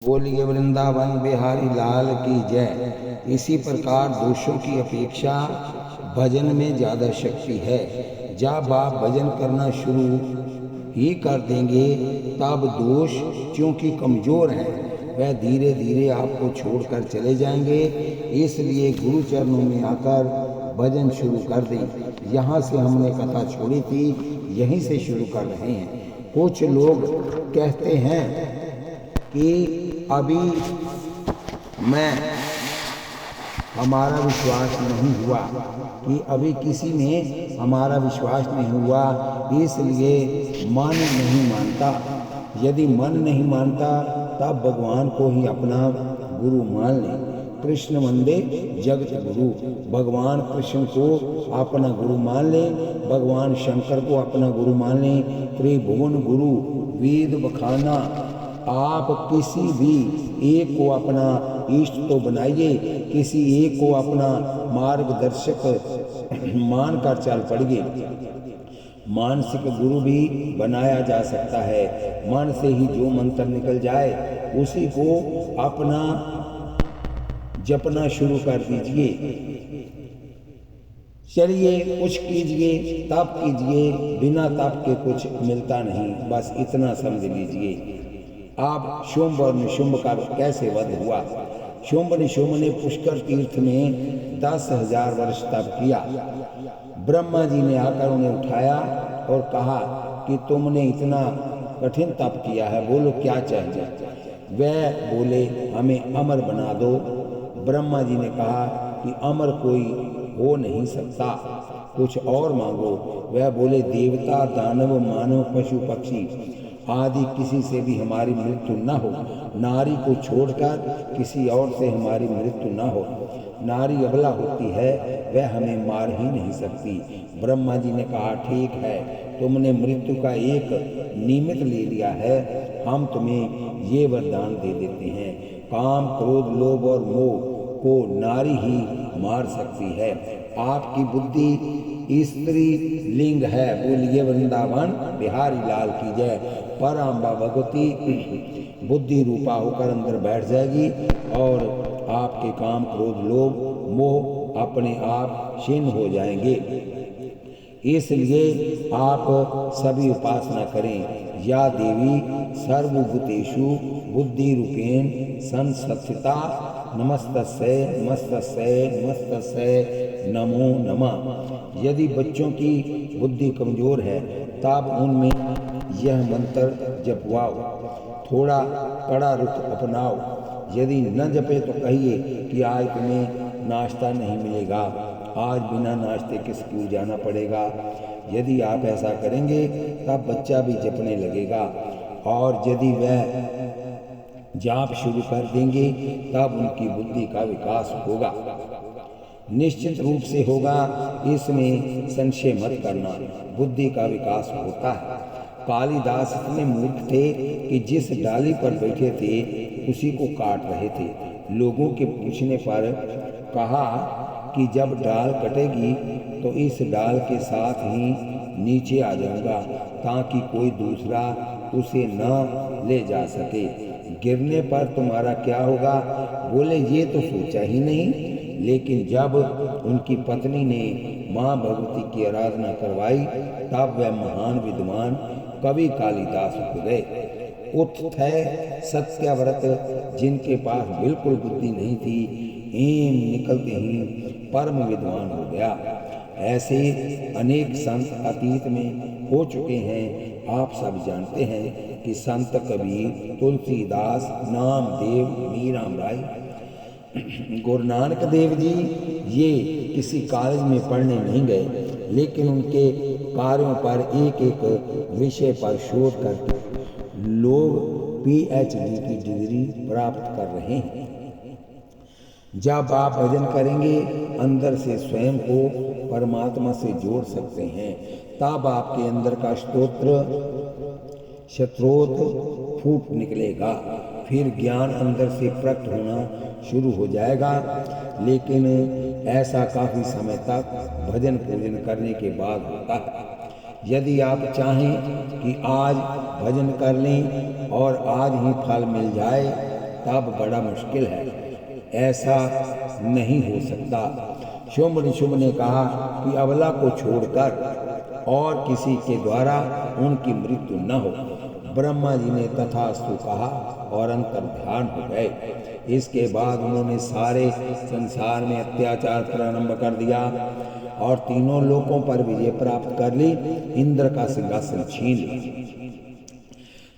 बोलिए वृंदावन बिहारी लाल की जय। इसी प्रकार दोषों की अपेक्षा भजन में ज़्यादा शक्ति है। जब आप भजन करना शुरू ही कर देंगे तब दोष चूँकि कमज़ोर हैं वह धीरे धीरे आपको छोड़कर चले जाएंगे। इसलिए गुरु चरणों में आकर भजन शुरू कर दें। यहाँ से हमने कथा छोड़ी थी, यहीं से शुरू कर रहे हैं। कुछ लोग कहते हैं कि अभी हमारा विश्वास नहीं हुआ, कि अभी किसी में हमारा विश्वास नहीं हुआ, इसलिए मन नहीं मानता। यदि मन नहीं मानता तब भगवान को ही अपना गुरु मान लें। कृष्ण वंदे जगत गुरु, भगवान कृष्ण को अपना गुरु मान लें, भगवान शंकर को अपना गुरु मान लें। त्रिभुवन गुरु वेद बखाना, आप किसी भी एक को अपना इष्ट तो बनाइए, किसी एक को अपना मार्गदर्शक मानकर चल पड़िए। मानसिक गुरु भी बनाया जा सकता है। मन से ही जो मंत्र निकल जाए उसी को अपना जपना शुरू कर दीजिए। चलिए कुछ कीजिए, तप कीजिए, बिना तप के कुछ मिलता नहीं, बस इतना समझ लीजिए। अब शुंभ और निशुंभ का कैसे वध हुआ। शुंभ निशुंभ ने पुष्कर तीर्थ में 10,000 वर्ष तप किया। ब्रह्मा जी ने आकर उन्हें उठाया और कहा कि तुमने इतना कठिन तप किया है, बोलो क्या चाहिए। वह बोले हमें अमर बना दो। ब्रह्मा जी ने कहा कि अमर कोई हो नहीं सकता, कुछ और मांगो। वह बोले देवता दानव मानव पशु पक्षी आदि किसी से भी हमारी मृत्यु न हो, नारी को छोड़कर किसी और से हमारी मृत्यु न हो। नारी अबला होती है, वह हमें मार ही नहीं सकती। ब्रह्मा जी ने कहा ठीक है, तुमने मृत्यु का एक निमित्त ले लिया है, हम तुम्हें ये वरदान दे देते हैं। काम क्रोध लोभ और मोह को नारी ही मार सकती है। आपकी बुद्धि स्त्री लिंग है। बोलिए वृंदावन बिहारी लाल की जय। पराम्बा भगवती बुद्धि रूपा होकर अंदर बैठ जाएगी और आपके काम क्रोध लोभ मोह अपने आप क्षीण हो जाएंगे। इसलिए आप सभी उपासना करें। या देवी सर्वभूतेषु बुद्धि रूपेण संस्थिता नमस्तस्यै नमस्तस्यै नमस्तस्यै नमो नमः। यदि बच्चों की बुद्धि कमजोर है तब उनमें यह मंत्र जपवाओ, थोड़ा कड़ा रुख अपनाओ। यदि न जपे तो कहिए कि आज तुम्हें नाश्ता नहीं मिलेगा, आज बिना नाश्ते के स्कूल जाना पड़ेगा। यदि आप ऐसा करेंगे तब बच्चा भी जपने लगेगा, और यदि वह जाप शुरू कर देंगे तब उनकी बुद्धि का विकास होगा, निश्चित रूप से होगा। इसमें संशय मत करना, बुद्धि का विकास होता है। कालिदास इतने मूर्ख थे कि जिस डाली पर बैठे थे उसी को काट रहे थे। लोगों के पूछने पर कहा कि जब डाल कटेगी तो इस डाल के साथ ही नीचे आ जाऊंगा ताकि कोई दूसरा उसे न ले जा सके। गिरने पर तुम्हारा क्या होगा। बोले ये तो सोचा ही नहीं। लेकिन जब उनकी पत्नी ने माँ भगवती की आराधना करवाई तब वह महान विद्वान कवि कालिदास हो गए। उत्थय सत्याव्रत जिनके पास बिल्कुल बुद्धि नहीं थी, एम निकलते ही परम विद्वान हो गया। ऐसे अनेक संत अतीत में हो चुके हैं। आप सब जानते हैं कि संत कबीर, तुलसीदास, नामदेव, मीराम राय, गुरु नानक देव जी ये किसी कॉलेज में पढ़ने नहीं गए, लेकिन उनके कार्यों पर एक एक विषय पर शोध करके लोग PhD की डिग्री प्राप्त कर रहे हैं। जब आप भजन करेंगे अंदर से स्वयं को परमात्मा से जोड़ सकते हैं, तब आपके अंदर का स्त्रोत फूट निकलेगा। फिर ज्ञान अंदर से प्रकट होना शुरू हो जाएगा। लेकिन ऐसा काफ़ी समय तक भजन पूजन करने के बाद होता है। यदि आप चाहें कि आज भजन कर लें और आज ही फल मिल जाए तब बड़ा मुश्किल है, ऐसा नहीं हो सकता। शुंभ निशुंभ ने कहा कि अबला को छोड़कर और किसी के द्वारा उनकी मृत्यु न हो। ब्रह्मा जी ने तथास्तु कहा और अंतर ध्यान हो गए। इसके बाद उन्होंने सारे संसार में अत्याचार प्रारंभ कर दिया और तीनों लोकों पर विजय प्राप्त कर ली। इंद्र का सिंहासन छीन लिया।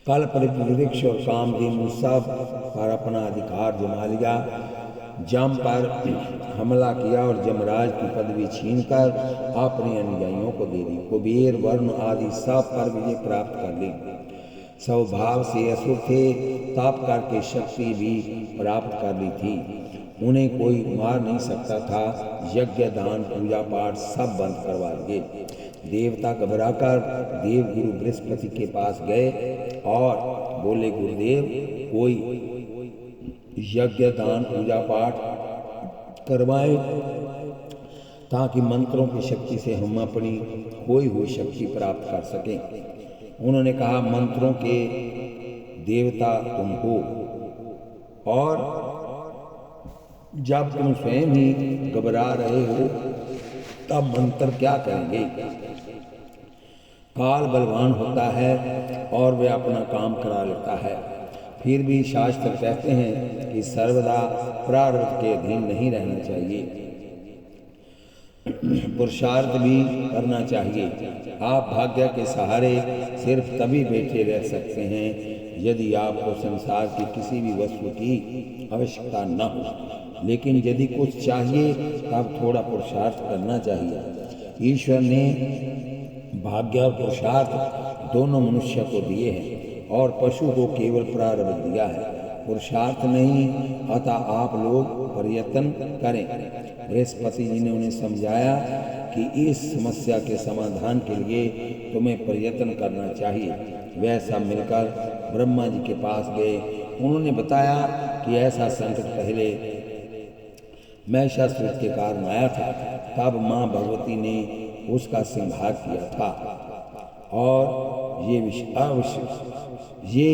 कल्प वृक्ष और कामधेनु सब पर अपना अधिकार जमा लिया। जम पर हमला किया और जमराज की पदवी छीनकर अपने अनुयायियों को दे दी। कुबेर, वरुण आदि सब पर विजय प्राप्त कर ली। स्वभाव से असुर थे, तप करके शक्ति भी प्राप्त कर ली थी। उन्हें कोई मार नहीं सकता था। यज्ञ, दान, पूजा पाठ सब बंद करवा दिए। देवता घबराकर देवगुरु बृहस्पति के पास गए और बोले, गुरुदेव, कोई यज्ञ, दान, पूजा पाठ करवाए ताकि मंत्रों की शक्ति से हम अपनी खोई हुई शक्ति प्राप्त कर सकें। उन्होंने कहा, मंत्रों के देवता तुम हो और जब तुम स्वयं ही घबरा रहे हो तब मंत्र क्या करेंगे। काल बलवान होता है और वह अपना काम करा लेता है। फिर भी शास्त्र कहते हैं कि सर्वदा प्रारब्ध के अधीन नहीं रहना चाहिए, पुरुषार्थ भी करना चाहिए। आप भाग्य के सहारे सिर्फ तभी बैठे रह सकते हैं यदि आपको संसार की किसी भी वस्तु की आवश्यकता न हो। लेकिन यदि कुछ चाहिए तब थोड़ा पुरुषार्थ करना चाहिए। ईश्वर ने भाग्य और पुरुषार्थ दोनों मनुष्य को दिए हैं और पशु को केवल प्रारब्ध दिया है, पुरुषार्थ नहीं। अतः आप लोग प्रयत्न करें। बृहस्पति जी ने उन्हें समझाया कि इस समस्या के समाधान के लिए तुम्हें प्रयत्न करना चाहिए। वह सब मिलकर ब्रह्मा जी के पास गए। उन्होंने बताया कि ऐसा संकट पहले महिषासुर के कारण आया था। तब माँ भगवती ने उसका संहार किया था और ये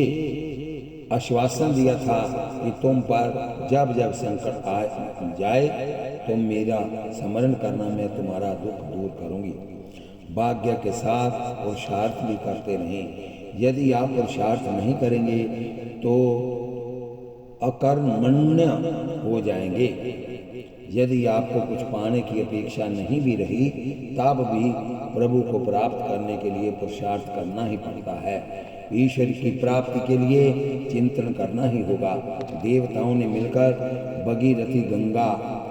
आश्वासन दिया था कि तुम पर जब जब संकट आ जाए तुम मेरा स्मरण करना, मैं तुम्हारा दुख दूर करूंगी। भाग्य के साथ पुरुषार्थ भी करते रहें। यदि आप पुरुषार्थ नहीं करेंगे तो अकर्मण्य हो जाएंगे। यदि आपको कुछ पाने की अपेक्षा नहीं भी रही तब भी प्रभु को प्राप्त करने के लिए पुरुषार्थ करना ही पड़ता है। ईश्वर की प्राप्ति के लिए चिंतन करना ही होगा। देवताओं ने मिलकर भगीरथी गंगा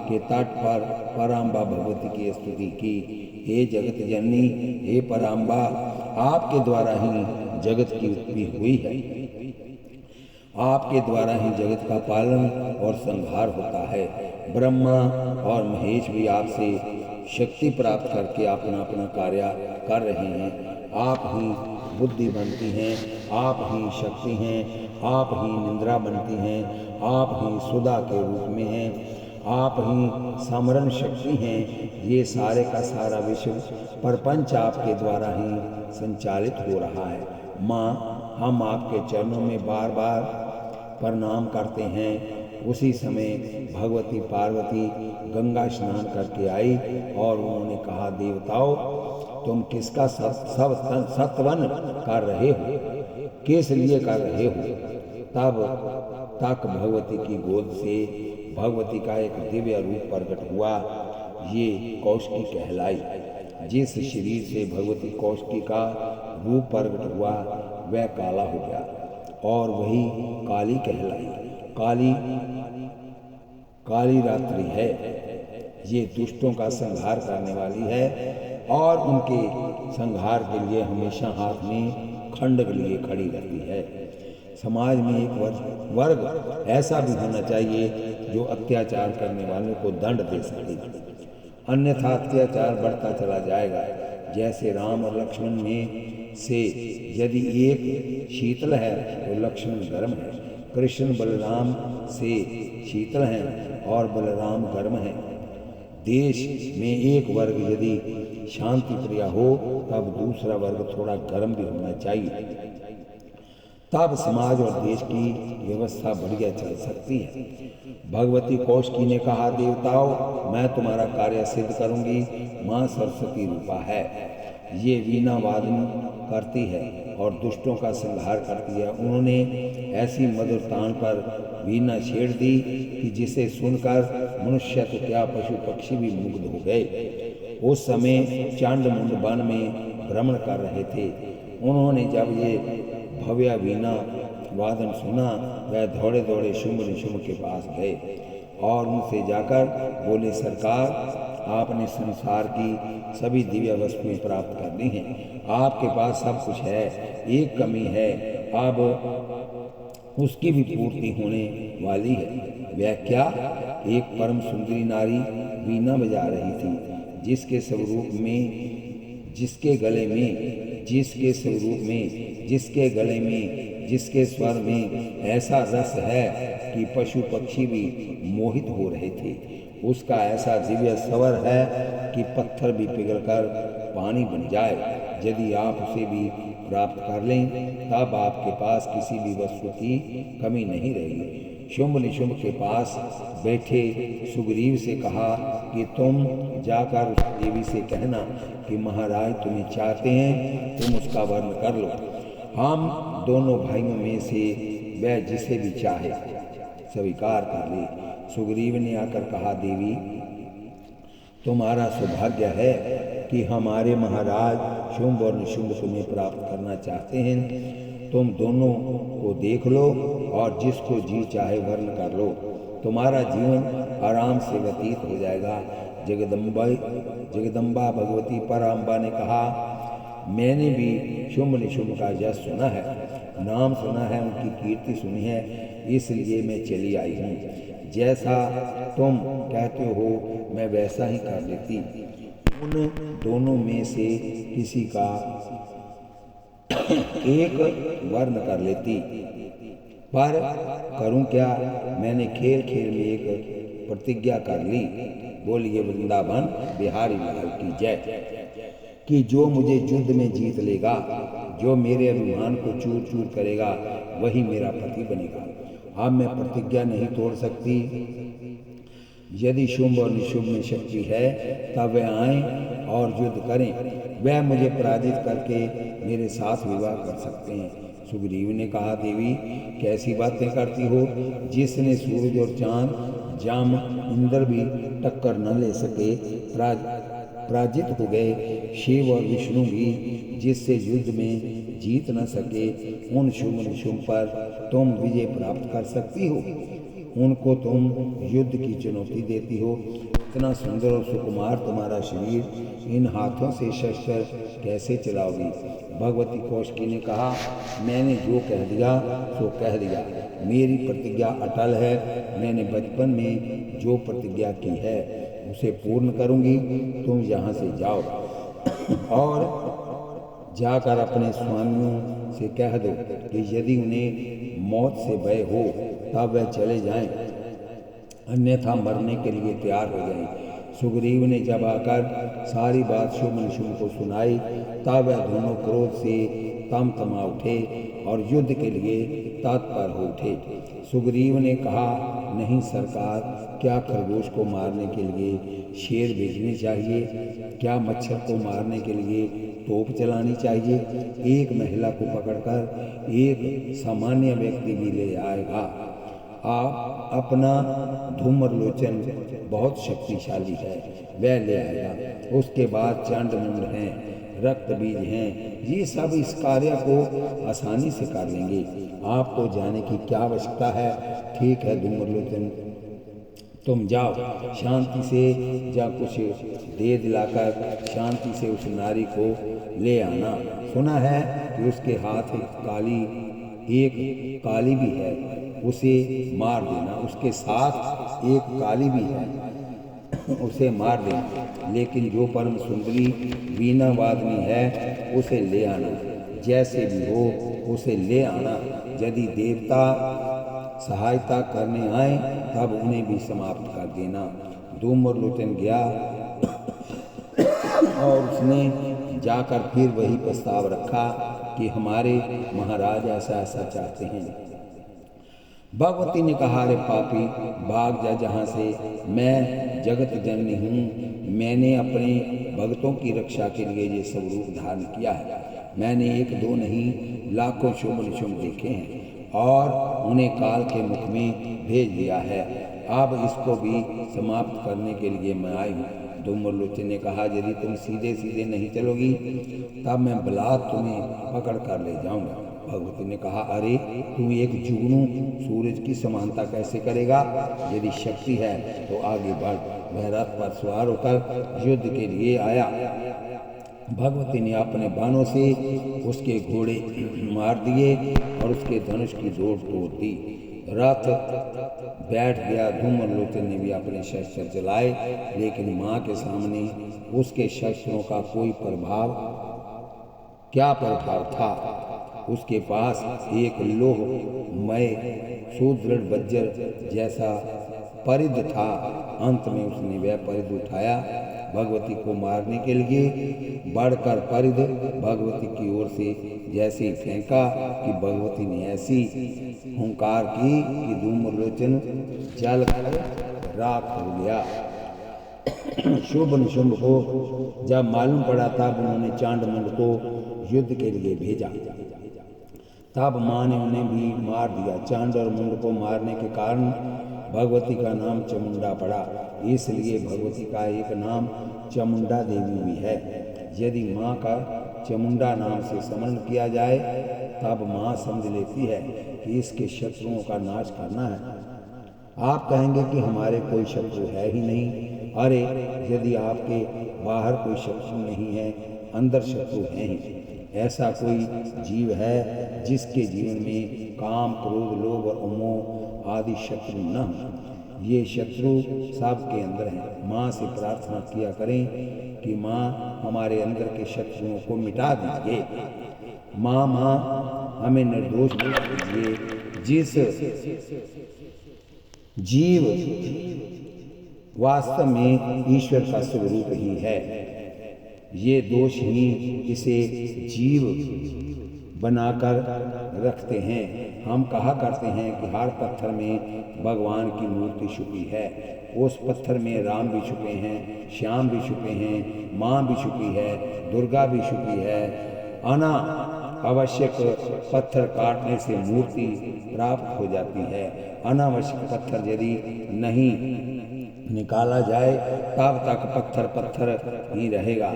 के तट पर पराम्बा भगवती की स्तुति की। हे जगत जननी, हे पराम्बा, आपके द्वारा ही जगत की उत्पत्ति हुई है। आपके द्वारा ही जगत का पालन और संहार होता है। ब्रह्मा और महेश भी आपसे शक्ति प्राप्त करके अपना अपना कार्य कर रहे हैं। आप ही बुद्धि बनती हैं, आप ही शक्ति हैं, आप ही निंद्रा बनती हैं, आप ही सुधा के रूप में हैं, आप ही समरण शक्ति हैं। ये सारे का सारा विश्व प्रपंच आपके द्वारा ही संचालित हो रहा है। माँ, हम आपके चरणों में बार बार प्रणाम करते हैं। उसी समय भगवती पार्वती गंगा स्नान करके आई और उन्होंने कहा, देवताओं, तुम किसका सत्वन कर रहे हो, किस लिए कर रहे हो। तब तक भगवती की गोद से भगवती का एक दिव्य रूप प्रकट हुआ। ये कौशिकी कहलाई। जिस शरीर से भगवती कौशिकी का रूप प्रकट हुआ वह काला हो गया और वही काली कहलाई। काली रात्रि है। ये दुष्टों का संहार करने वाली है और उनके संहार के लिए हमेशा हाथ में खंडक लिए खड़ी रहती है। समाज में एक वर्ग ऐसा भी होना चाहिए जो अत्याचार करने वालों को दंड दे सके, अन्यथा अत्याचार बढ़ता चला जाएगा। जैसे राम और लक्ष्मण में से यदि एक शीतल है तो लक्ष्मण गर्म है, कृष्ण बलराम से शीतल हैं और बलराम गर्म हैं। देश में एक वर्ग यदि शांति प्रिय हो तब दूसरा वर्ग थोड़ा गर्म भी होना चाहिए। तब समाज और देश की व्यवस्था बढ़िया चल सकती है। भगवती कौशिकी ने कहा, देवताओं, मैं तुम्हारा कार्य सिद्ध करूंगी। माँ सरस्वती रूपा है, ये वीणा वादन करती है और दुष्टों का संहार करती है। उन्होंने ऐसी मधुर तान पर वीणा छेड़ दी कि जिसे सुनकर मनुष्य तो क्या पशु पक्षी भी मुग्ध हो गए। उस समय चांडमुंड वन में भ्रमण कर रहे थे। उन्होंने जब ये भव्य वीणा वादन सुना, वह दौड़े दौड़े शुंभ निशुंभ के पास गए और उनसे जाकर बोले, सरकार, आपने संसार की सभी दिव्य वस्तुएं प्राप्त कर ली हैं। आपके पास सब कुछ है, एक कमी है, अब उसकी भी पूर्ति होने वाली है। वह क्या? एक परम सुंदरी नारी वीणा बजा रही थी, जिसके स्वरूप में, जिसके गले में, जिसके स्वरूप में, जिसके गले में, जिसके स्वर में ऐसा रस है कि पशु पक्षी भी मोहित हो रहे थे। उसका ऐसा दिव्य स्वर है कि पत्थर भी पिघलकर पानी बन जाए। यदि आप उसे भी प्राप्त कर लें, तब आपके पास किसी भी वस्तु की कमी नहीं रहेगी। शुंभ निशुंभ के पास बैठे सुग्रीव से कहा कि तुम जाकर उस देवी से कहना कि महाराज तुम्हें चाहते हैं, तुम उसका वर्ण कर लो। हम दोनों भाइयों में से वह जिसे भी चाहे स्वीकार कर ले। सुग्रीव ने आकर कहा, देवी, तुम्हारा सौभाग्य है कि हमारे महाराज शुंभ और निशुंभ तुम्हें प्राप्त करना चाहते हैं। तुम दोनों को देख लो और जिसको जी चाहे वर्ण कर लो। तुम्हारा जीवन आराम से व्यतीत हो जाएगा। जगदम्बा भगवती पराम्बा ने कहा, मैंने भी शुंभ निशुंभ का यश सुना है, नाम सुना है, उनकी कीर्ति सुनी है, इसलिए मैं चली आई हूँ। जैसा तुम कहते हो मैं वैसा ही कर लेती। उन दोनों में से किसी का एक वर्ण कर लेती, पर करूं क्या? मैंने खेल खेल में एक प्रतिज्ञा कर ली। बोलिए वृंदावन बिहारी लाल की जय। कि जो मुझे युद्ध में जीत लेगा, जो मेरे अभिमान को चूर चूर करेगा, वही मेरा पति बनेगा। अब मैं प्रतिज्ञा नहीं तोड़ सकती। यदि शुंभ और निशुंभ में शक्ति है, तब वे आएं और युद्ध करें। वह मुझे पराजित करके मेरे साथ विवाह कर सकते हैं। सुग्रीव ने कहा, देवी, कैसी बातें करती हो? जिसने सूरज और चांद, जाम, इंद्र भी टक्कर न ले सके, पराजित हो गए। शिव और विष्णु भी जिससे युद्ध में जीत न सके, उन शुंभ निशुंभ पर तुम विजय प्राप्त कर सकती हो। उनको तुम युद्ध की चुनौती देती हो। इतना सुंदर और सुकुमार तुम्हारा शरीर, इन हाथों से शस्त्र कैसे चलाओगी? भगवती कौशिकी ने कहा, मैंने जो कह दिया सो कह दिया। मेरी प्रतिज्ञा अटल है। मैंने बचपन में जो प्रतिज्ञा की है उसे पूर्ण करूंगी। तुम यहाँ से जाओ और जाकर अपने स्वामियों से कह दो कि यदि उन्हें मौत से भय हो तब वह चले जाएं, अन्यथा मरने के लिए तैयार हो जाएं। सुग्रीव ने जब आकर सारी बात शुंभ निशुंभ को सुनाई, तब वह दोनों क्रोध से तमा उठे और युद्ध के लिए तत्पर हो उठे। सुग्रीव ने कहा, नहीं सरकार, क्या खरगोश को मारने के लिए शेर भेजने चाहिए? क्या मच्छर को मारने के लिए तोप चलानी चाहिए? एक महिला को पकड़कर एक सामान्य व्यक्ति भी ले आएगा। आप अपना धूम्रलोचन बहुत शक्तिशाली है, वह ले आएगा। उसके बाद चांडमुंड हैं, रक्त बीज हैं, ये सब इस कार्य को आसानी से कर लेंगे। आपको जाने की क्या आवश्यकता है? ठीक है धूम्रलोचन, तुम जाओ, शांति से जा कुछ दे दिलाकर शांति से उस नारी को ले आना। सुना है कि उसके हाथ एक काली भी है, उसे मार देना। उसके साथ एक काली भी है, उसे मार देना। लेकिन जो परम सुंदरी वीणा वादनी है, उसे ले आना। जैसे भी हो उसे ले आना। यदि देवता सहायता करने आए तब उन्हें भी समाप्त कर देना। धूम्रलोचन गया और उसने जाकर फिर वही प्रस्ताव रखा कि हमारे महाराज ऐसा ऐसा चाहते हैं। भगवती ने कहा, अरे पापी, भाग जा जहाँ से, मैं जगत जननी हूँ। मैंने अपने भक्तों की रक्षा के लिए ये सब रूप धारण किया है। मैंने एक दो नहीं, लाखों शुभ निशुभ देखे हैं और उन्हें काल के मुख में भेज दिया है। अब इसको भी समाप्त करने के लिए मैं आई हूँ। धूम्रलोचन ने कहा, यदि तुम सीधे सीधे नहीं चलोगी तब मैं बलात् तुम्हें पकड़ कर ले जाऊंगा। भगवती ने कहा, अरे तू एक जुगनू सूरज की समानता कैसे करेगा? यदि शक्ति है तो आगे बढ़। वह रथ पर सवार होकर युद्ध के लिए आया। भगवती ने अपने बाणों से उसके घोड़े मार दिए और उसके धनुष की जोड़ तोड़ दी। रथ बैठ गया। धूम्रलोचन ने भी अपने शस्त्र चलाए, लेकिन माँ के सामने उसके शस्त्रों का कोई क्या प्रभाव था? उसके पास एक लोहमय सुदृढ़ वज्र जैसा परिध था। अंत में उसने वह परिध उठाया, भगवती को मारने के लिए बढ़कर परिध भगवती की ओर से जैसे ही फेंका कि भगवती ने ऐसी हुंकार की कि धूम्रलोचन जल कर राख हो गया। शुभ निशुंभ को जब मालूम पड़ा तब उन्होंने चांडमुंड को युद्ध के लिए भेजा। तब माँ ने उन्हें भी मार दिया। चांड और मुंड को मारने के कारण भगवती का नाम चामुंडा पड़ा। इसलिए भगवती का एक नाम चामुंडा देवी भी है। यदि माँ का चामुंडा नाम से स्मरण किया जाए तब माँ समझ लेती है कि इसके शत्रुओं का नाश करना है। आप कहेंगे कि हमारे कोई शत्रु है ही नहीं। अरे यदि आपके बाहर कोई शत्रु नहीं है, अंदर शत्रु हैं ही। ऐसा कोई जीव है जिसके जीवन में काम, क्रोध, लोभ और मोह आदि शत्रु न हो। ये शत्रु सबके अंदर हैं। माँ से प्रार्थना किया करें कि माँ हमारे अंदर के शत्रुओं को मिटा दीजिए। माँ हमें निर्दोष दीजिए। जिस जीव वास्तव में ईश्वर का स्वरूप ही है, ये दोष ही इसे जीव बनाकर रखते हैं। हम कहा करते हैं कि हर पत्थर में भगवान की मूर्ति छुपी है। उस पत्थर में राम भी छुपे हैं, श्याम भी छुपे हैं, माँ भी छुपी है, दुर्गा भी छुपी है। अनावश्यक पत्थर काटने से मूर्ति प्राप्त हो जाती है। अनावश्यक पत्थर यदि नहीं निकाला जाए तब तक पत्थर ही रहेगा।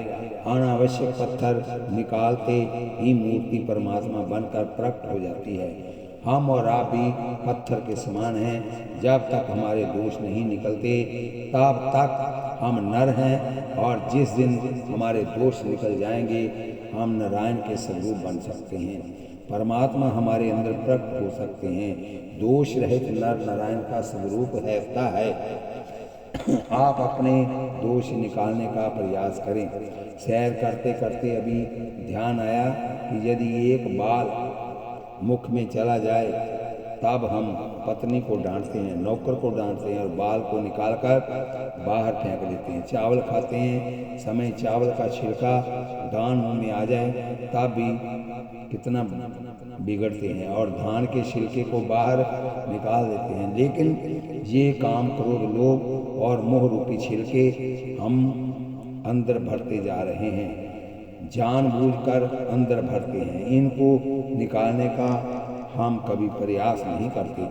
अनावश्यक पत्थर निकालते ही मूर्ति परमात्मा बनकर प्रकट हो जाती है। हम और आप भी पत्थर के समान हैं। जब तक हमारे दोष नहीं निकलते तब तक हम नर हैं, और जिस दिन हमारे दोष निकल जाएंगे हम नारायण के स्वरूप बन सकते हैं। परमात्मा हमारे अंदर प्रकट हो सकते हैं। दोष रहित नर नारायण का स्वरूप है। आप अपने दोष निकालने का प्रयास करें। सैर करते करते अभी ध्यान आया कि यदि एक बाल मुख में चला जाए तब हम पत्नी को डांटते हैं, नौकर को डांटते हैं और बाल को निकालकर बाहर फेंक देते हैं। चावल खाते हैं, समय चावल का छिलका दान मुंह में आ जाए तब भी कितना बिगड़ते हैं और धान के छिलके को बाहर निकाल देते हैं। लेकिन ये काम, क्रोध, लोभ और मोह रूपी छिलके हम अंदर भरते जा रहे हैं, जानबूझकर अंदर भरते हैं। इनको निकालने का हम कभी प्रयास नहीं करते।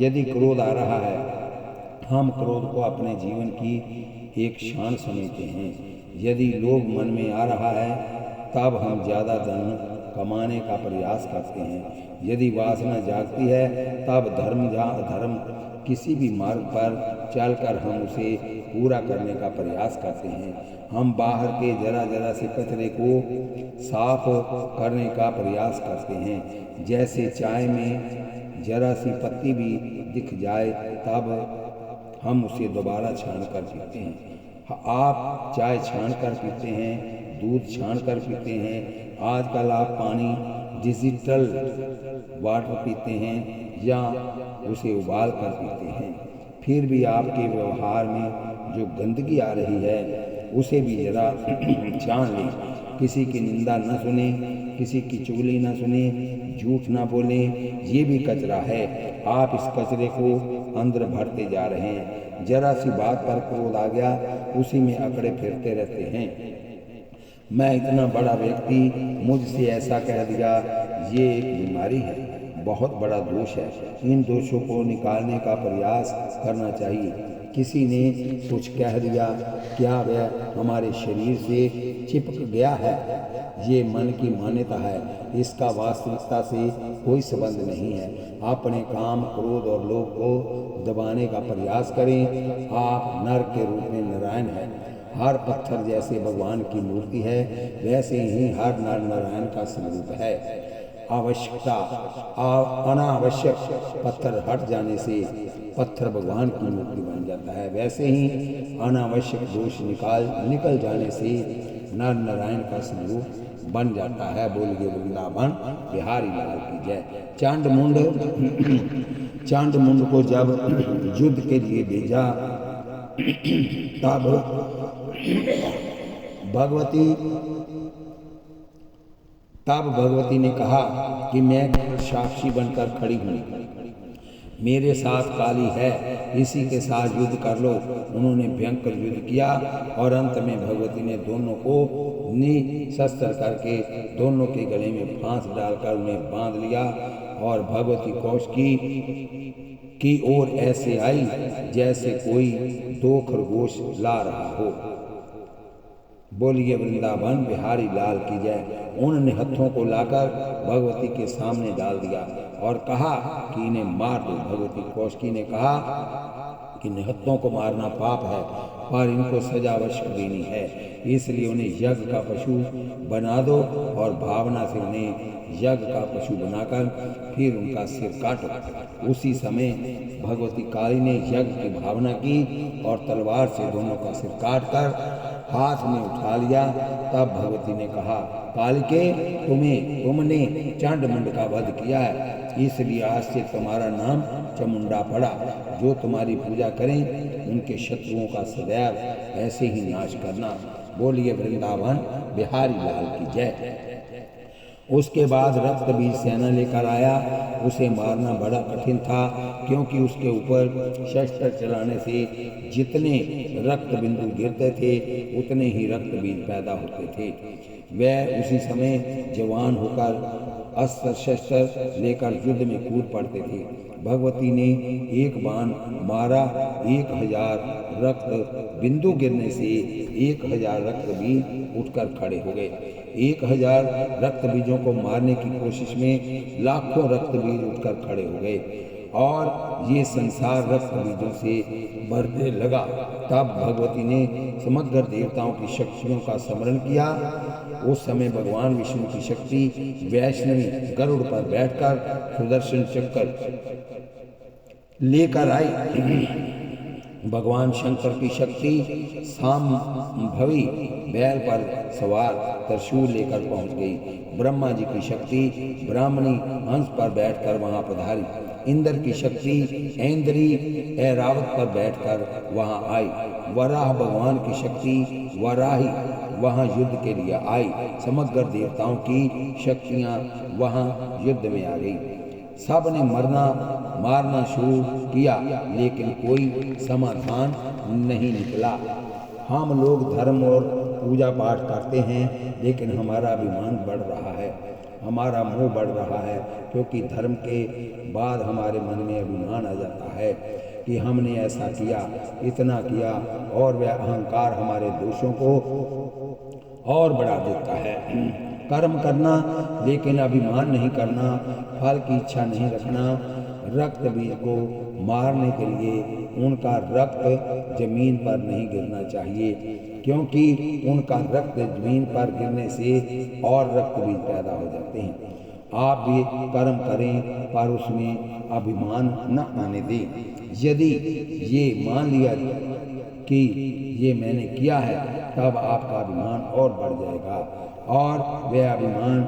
यदि क्रोध आ रहा है, हम क्रोध को अपने जीवन की एक शान समझते हैं। यदि लोभ मन में आ रहा है तब हम ज़्यादा धन कमाने का प्रयास करते हैं। यदि वासना जागती है तब धर्म किसी भी मार्ग पर चलकर हम उसे पूरा करने का प्रयास करते हैं। हम बाहर के जरा से कचरे को साफ करने का प्रयास करते हैं। जैसे चाय में जरा सी पत्ती भी दिख जाए तब हम उसे दोबारा छान कर पीते हैं। आप चाय छान कर पीते हैं, दूध छान कर पीते हैं। आजकल आप पानी डिजिटल वाटर पीते हैं या उसे उबाल कर पीते हैं। फिर भी आपके व्यवहार में जो गंदगी आ रही है उसे भी जरा छान लें। किसी की निंदा न सुने, किसी की चुगली ना सुने, झूठ ना बोले, ये भी कचरा है। आप इस कचरे को अंदर भरते जा रहे हैं। जरा सी बात पर क्रोध आ गया, उसी में अकड़े फिरते रहते हैं। मैं इतना बड़ा व्यक्ति, मुझसे ऐसा कह दिया, ये एक बीमारी है, बहुत बड़ा दोष है। इन दोषों को निकालने का प्रयास करना चाहिए। किसी ने कुछ कह दिया, क्या वह हमारे शरीर से चिपक गया है? ये मन की मान्यता है, इसका वास्तविकता से कोई संबंध नहीं है। अपने काम, क्रोध और लोभ को दबाने का प्रयास करें। आप नर के रूप में नारायण हैं। हर पत्थर जैसे भगवान की मूर्ति है, वैसे ही हर नर नारायण का स्वरूप है। आवश्यकता अनावश्यक पत्थर हट जाने से पत्थर भगवान की मूर्ति बन जाता है, वैसे ही अनावश्यक दोष निकल जाने से नर नारायण का स्वरूप बन जाता है। बोलिए वृंदावन बिहारी लाल की जय। चांडमुंड को जब युद्ध के लिए भेजा, तब भगवती ने कहा कि मैं साक्षी बनकर खड़ी हूँ, मेरे साथ काली है, इसी के साथ युद्ध कर लो। उन्होंने भयंकर युद्ध किया और अंत में भगवती ने दोनों को निशस्त्र करके दोनों के गले में फांस डालकर उन्हें बांध लिया और भगवती कौश की ओर ऐसे आई जैसे कोई दो खरगोश ला रहा हो। बोलिए वृंदावन बिहारी लाल की जय। उन्होंने हथों को लाकर भगवती के सामने डाल दिया और कहा कि इन्हें मार दो। भगवती कौशिकी ने कहा कि निहत्तों को मारना पाप है, पर इनको सजा अवश्य देनी है, इसलिए उन्हें यज्ञ का पशु बना दो और भावना से उन्हें यज्ञ का पशु बनाकर फिर उनका सिर काटो। उसी समय भगवती काली ने यज्ञ की भावना की और तलवार से दोनों का सिर काटकर हाथ में उठा लिया। तब भगवती ने कहा, कालिके, तुमने चांडमुंड का वध किया है, इसलिए आज से तुम्हारा नाम चामुंडा पड़ा। जो तुम्हारी पूजा करें उनके शत्रुओं का सदैव ऐसे ही नाश करना। बोलिए वृंदावन बिहारी लाल की जय। उसके बाद रक्त बीज सेना लेकर आया। उसे मारना बड़ा कठिन था, क्योंकि उसके ऊपर शस्त्र चलाने से जितने रक्त बिंदु गिरते थे उतने ही रक्त बीज पैदा होते थे। वह उसी समय जवान होकर अस्त्र शस्त्र लेकर युद्ध में कूद पड़ते थे। भगवती ने एक बाण मारा, 1000 रक्त बिंदु गिरने से 1000 रक्त बीज उठकर खड़े हो गए। 1000 रक्त बीजों को मारने की कोशिश में लाखों रक्त बीज उठकर खड़े हो गए और ये संसार रक्त बीजों से भरने लगा। तब भगवती ने समग्र देवताओं की शक्तियों का स्मरण किया। उस समय भगवान विष्णु की शक्ति वैष्णवी गरुड़ पर बैठकर सुदर्शन चक्र लेकर आई। भगवान शंकर की शक्ति सांभवी बैल पर सवार त्रिशूल लेकर पहुंच गई। ब्रह्मा जी की शक्ति ब्राह्मणी हंस पर बैठकर वहां पधारी। इंद्र की शक्ति ऐन्द्री ऐरावत पर बैठकर वहां आई। वराह भगवान की शक्ति वराही वहां युद्ध के लिए आई। समग्र देवताओं की शक्तियां वहां युद्ध में आ गई। सब ने मारना शुरू किया, लेकिन कोई समाधान नहीं निकला। हम लोग धर्म और पूजा पाठ करते हैं, लेकिन हमारा अभिमान बढ़ रहा है, हमारा मोह बढ़ रहा है, क्योंकि धर्म के बाद हमारे मन में अभिमान आ जाता है कि हमने ऐसा किया, इतना किया, और वह अहंकार हमारे दोषों को और बढ़ा देता है। कर्म करना लेकिन अभिमान नहीं करना, फल की इच्छा नहीं रखना। रक्त बीज को मारने के लिए उनका रक्त जमीन पर नहीं गिरना चाहिए, क्योंकि उनका रक्त जमीन पर गिरने से और रक्त बीज पैदा हो जाते हैं। आप भी कर्म करें, पर उसमें अभिमान न आने दें। यदि ये मान लिया कि ये मैंने किया है, तब आपका अभिमान और बढ़ जाएगा और वह अभिमान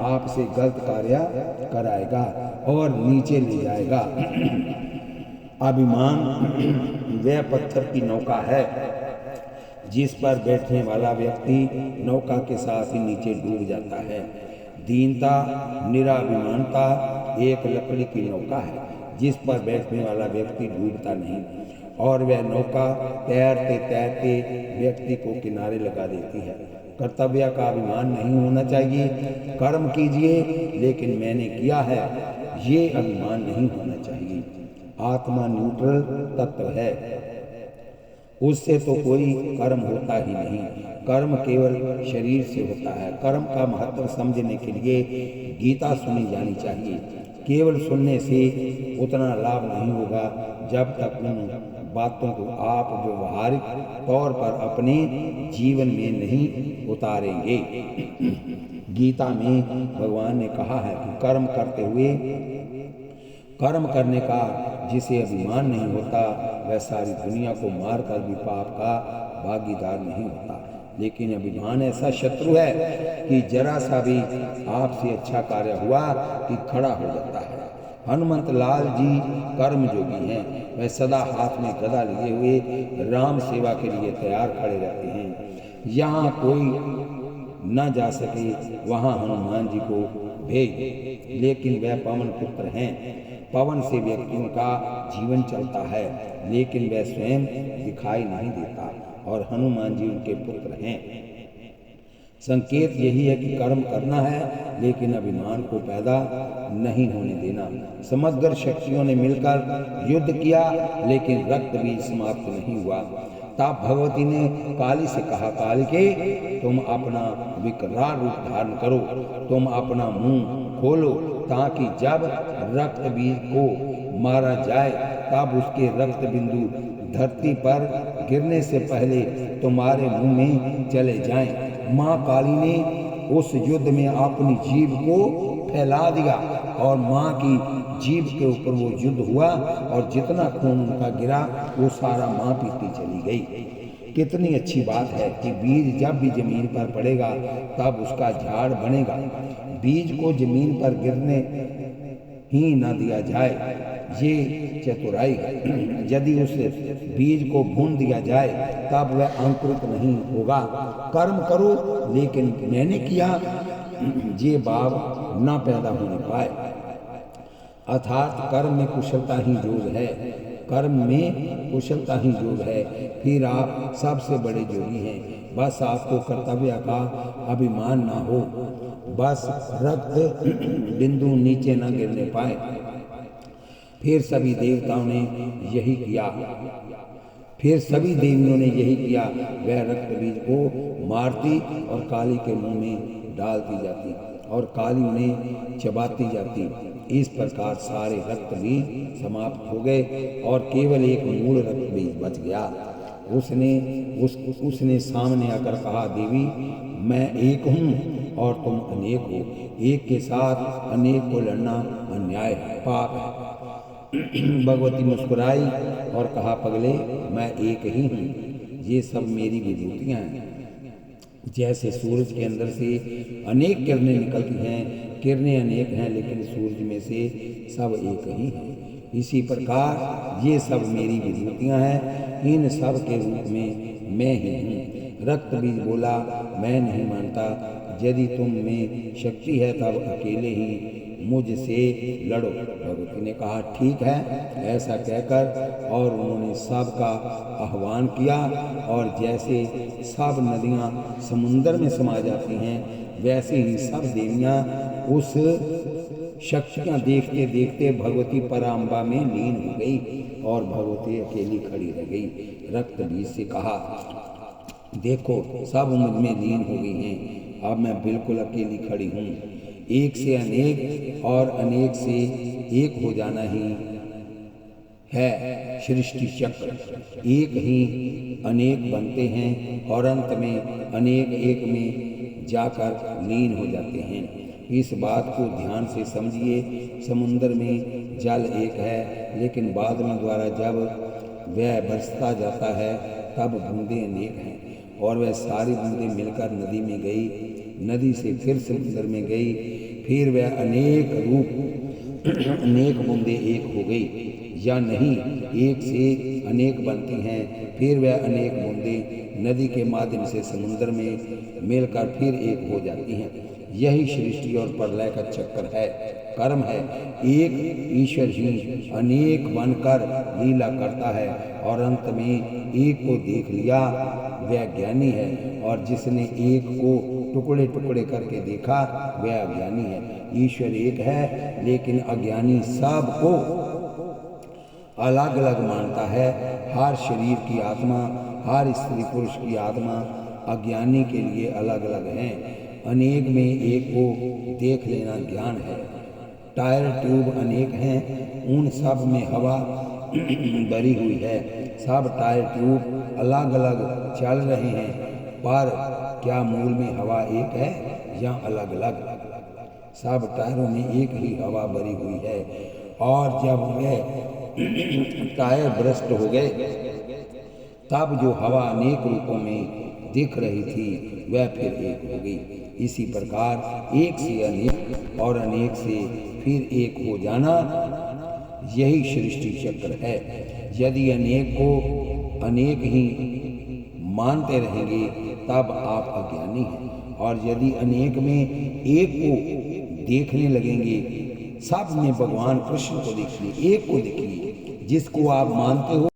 आपसे गलत कार्य कराएगा और नीचे ले जाएगा। अभिमान वह पत्थर की नौका है जिस पर बैठने वाला व्यक्ति नौका के साथ ही नीचे डूब जाता है। दीनता, निराभिमानता एक लकड़ी की नौका है जिस पर बैठने वाला व्यक्ति डूबता नहीं, और वह नौका तैरते तैरते व्यक्ति को किनारे लगा देती है। कर्तव्य का अभिमान नहीं होना चाहिए। कर्म कीजिए लेकिन मैंने किया है, ये अभिमान नहीं होना चाहिए। आत्मा न्यूट्रल तत्व है, उससे तो कोई कर्म होता ही नहीं। कर्म केवल शरीर से होता है। कर्म का महत्व समझने के लिए गीता सुनी जानी चाहिए। केवल सुनने से उतना लाभ नहीं होगा जब तक उन बातों को आप व्यवहारिक तौर पर अपने जीवन में नहीं उतारेंगे। गीता में भगवान ने कहा है कि कर्म करते हुए, कर्म करने का जिसे अभिमान नहीं होता वह सारी दुनिया को मारकर भी पाप का भागीदार नहीं होता। लेकिन अभिमान ऐसा शत्रु है कि जरा सा भी आपसे अच्छा कार्य हुआ कि खड़ा हो जाता है। हनुमंत लाल जी कर्म जोगी हैं। वह सदा हाथ में गदा लिए हुए राम सेवा के लिए तैयार खड़े रहते हैं। यहाँ कोई न जा सके वहाँ हनुमान जी को भेज। लेकिन वह पवन पुत्र हैं। पवन से व्यक्तियों का जीवन चलता है, लेकिन वह स्वयं दिखाई नहीं देता, और हनुमान जी उनके पुत्र हैं। संकेत यही है कि कर्म करना है लेकिन अभिमान को पैदा नहीं होने देना। समग्र शक्तियों ने मिलकर युद्ध किया लेकिन रक्त भी समाप्त नहीं हुआ। तब भगवती ने काली से कहा, कालिके तुम अपना विकराल रूप धारण करो, तुम अपना मुंह खोलो ताकि जब रक्त बीज को मारा जाए तब उसके रक्त बिंदु धरती पर गिरने से पहले तुम्हारे मुंह में चले जाएं। माँ काली ने उस युद्ध में अपनी जीभ को फैला दिया और माँ की जीभ के ऊपर वो युद्ध हुआ, और जितना खून उनका गिरा वो सारा माँ पीती चली गई। कितनी अच्छी बात है कि बीज जब भी जमीन पर पड़ेगा तब उसका झाड़ बनेगा। बीज को जमीन पर गिरने ही न दिया जाए, ये चतुराई है। यदि उस बीज को भून दिया जाए तब वह अंकुरित नहीं होगा। कर्म करो लेकिन मैंने किया ये भाव न पैदा होने पाए। अर्थात कर्म में कुशलता ही योग है। कर्म में कुशलता ही योग है, फिर आप सबसे बड़े योगी हैं। बस आपको कर्तव्य का अभिमान ना हो, बस रक्त बिंदु नीचे न गिरने पाए। फिर सभी देवताओं ने यही किया, फिर सभी देवियों ने यही किया। वह रक्त बीज को मारती और काली के मुंह में डालती जाती और काली उन्हें चबाती जाती। इस प्रकार सारे रक्त बीज समाप्त हो गए और केवल एक मूल रक्त बीज बच गया। उसने सामने आकर कहा, देवी मैं एक हूँ और तुम अनेक हो। एक के साथ अनेक को लड़ना अन्याय है, पाप है। भगवती मुस्कुराई और कहा, पगले मैं एक ही हूँ, ये सब मेरी विभूतियाँ हैं। जैसे सूरज के अंदर से अनेक किरणें निकलती हैं, किरणें अनेक हैं लेकिन सूरज में से सब एक ही हैं, इसी प्रकार ये सब मेरी विभूतियाँ हैं। इन सब के रूप में मैं ही हूँ। रक्त बीज बोला, मैं नहीं मानता। यदि तुम में शक्ति है तब अकेले ही मुझसे लड़ो। भगवती ने कहा, ठीक है। ऐसा कहकर और उन्होंने सबका आह्वान किया, और जैसे सब नदियाँ समुद्र में समा जाती हैं वैसे ही सब देवियाँ उस शक्तियाँ देखते देखते भगवती पराम्बा में लीन हो गई और भगवती अकेली खड़ी रह गई। रक्त बीज से कहा, देखो सब मुझ में लीन हो गई हैं, अब मैं बिल्कुल अकेली खड़ी हूँ। एक से अनेक और अनेक से एक हो जाना ही है सृष्टि चक्र। एक ही अनेक बनते हैं और अंत में अनेक एक में जाकर लीन हो जाते हैं। इस बात को ध्यान से समझिए। समुद्र में जल एक है लेकिन बाद में द्वारा जब वह बरसता जाता है तब बूंदें अनेक हैं, और वह सारी बूंदें मिलकर नदी में गई, नदी से फिर समुद्र में गई, फिर वह अनेक रूप अनेक बूंदें एक हो गई। या नहीं, एक से अनेक बनती हैं, फिर वह अनेक बूंदें नदी के माध्यम से समुद्र में मिलकर फिर एक हो जाती हैं। यही सृष्टि और प्रलय का चक्र है, कर्म है। एक ईश्वर ही अनेक बनकर लीला करता है और अंत में एक को देख लिया वह ज्ञानी है, और जिसने एक को टुकड़े टुकड़े करके देखा वह अज्ञानी है। ईश्वर एक है लेकिन अज्ञानी सबको अलग अलग मानता है। हर शरीर की आत्मा, हर स्त्री पुरुष की आत्मा अज्ञानी के लिए अलग अलग हैं। अनेक में एक को देख लेना ज्ञान है। टायर ट्यूब अनेक हैं, उन सब में हवा भरी हुई है। सब टायर ट्यूब अलग अलग चल रहे हैं, पर क्या मूल में हवा एक है या अलग अलग? सब टायरों में एक ही हवा भरी हुई है, और जब वे टायर भ्रष्ट हो गए तब जो हवा अनेक रूपों में दिख रही थी वह फिर एक हो गई। इसी प्रकार एक से अनेक और अनेक से फिर एक हो जाना, यही सृष्टि चक्र है। यदि अनेक को अनेक ही मानते रहेंगे तब आप अज्ञानी हैं, और यदि अनेक में एक को देखने लगेंगे, सब में भगवान कृष्ण को देखिए, एक को देखिए, जिसको आप मानते हो